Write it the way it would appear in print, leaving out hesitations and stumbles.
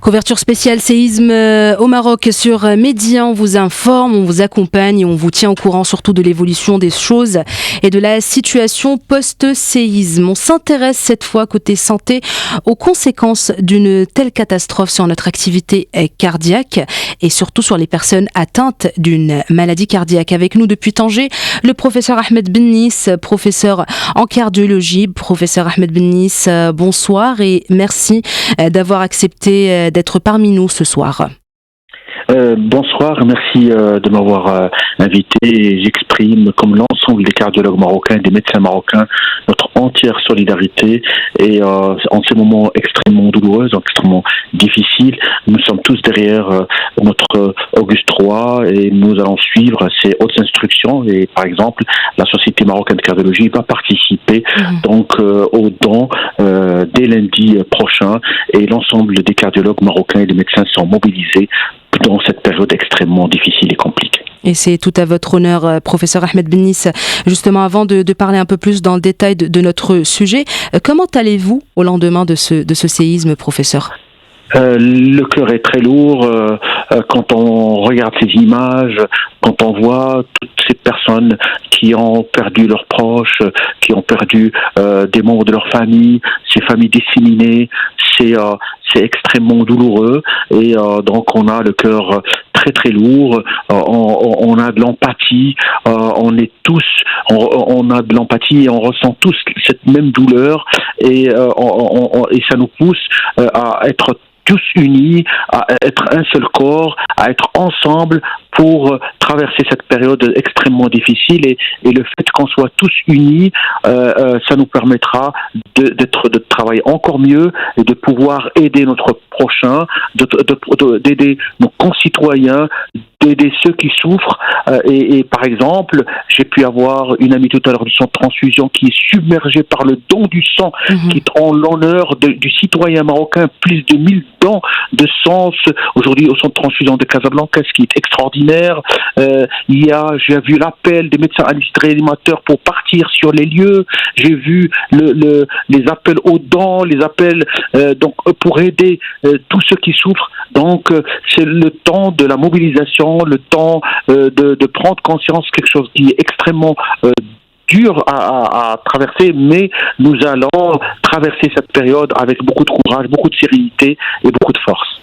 Couverture spéciale séisme au Maroc sur Média. On vous informe, on vous accompagne et on vous tient au courant surtout de l'évolution des choses et de la situation post-séisme. On s'intéresse cette fois côté santé aux conséquences d'une telle catastrophe sur notre activité cardiaque et surtout sur les personnes atteintes d'une maladie cardiaque. Avec nous depuis Tanger, le professeur Ahmed Bennis, professeur en cardiologie. Professeur Ahmed Bennis, bonsoir et merci d'avoir accepté d'être parmi nous ce soir. Bonsoir, merci de m'avoir invité. J'exprime, comme l'ensemble des cardiologues marocains, des médecins marocains, notre entière solidarité. Et en ces moments extrêmement douloureux, extrêmement difficiles, nous sommes tous derrière notre Auguste III et nous allons suivre ses hautes instructions. Et par exemple, la Société marocaine de cardiologie va participer donc aux dons dès lundi prochain. Et l'ensemble des cardiologues marocains et des médecins sont mobilisés dans cette période extrêmement difficile et compliquée. Et c'est tout à votre honneur, professeur Ahmed Bennis. Justement, avant de parler un peu plus dans le détail de notre sujet, comment allez-vous au lendemain de ce séisme, professeur ? Le cœur est très lourd quand on regarde ces images, quand on voit toutes ces personnes qui ont perdu leurs proches, qui ont perdu des membres de leur famille, ces familles disséminées, c'est extrêmement douloureux et donc on a le cœur très très lourd, on a de l'empathie, on est tous, on a de l'empathie et on ressent tous cette même douleur et ça nous pousse à être tous unis, à être un seul corps, à être ensemble pour traverser cette période extrêmement difficile et le fait qu'on soit tous unis, ça nous permettra de travailler encore mieux et de pouvoir aider notre prochain, d'aider nos concitoyens, d'aider ceux qui souffrent et par exemple, j'ai pu avoir une amie tout à l'heure du centre de transfusion qui est submergée par le don du sang, qui est en l'honneur du citoyen marocain, plus de 1000 dons de sang aujourd'hui au centre de transfusion de Casablanca, ce qui est extraordinaire. J'ai vu l'appel des médecins réanimateurs pour partir sur les lieux, j'ai vu les appels aux dons, les appels donc pour aider tous ceux qui souffrent. Donc c'est le temps de la mobilisation, le temps de prendre conscience, quelque chose qui est extrêmement dur à traverser, mais nous allons traverser cette période avec beaucoup de courage, beaucoup de sérénité et beaucoup de force.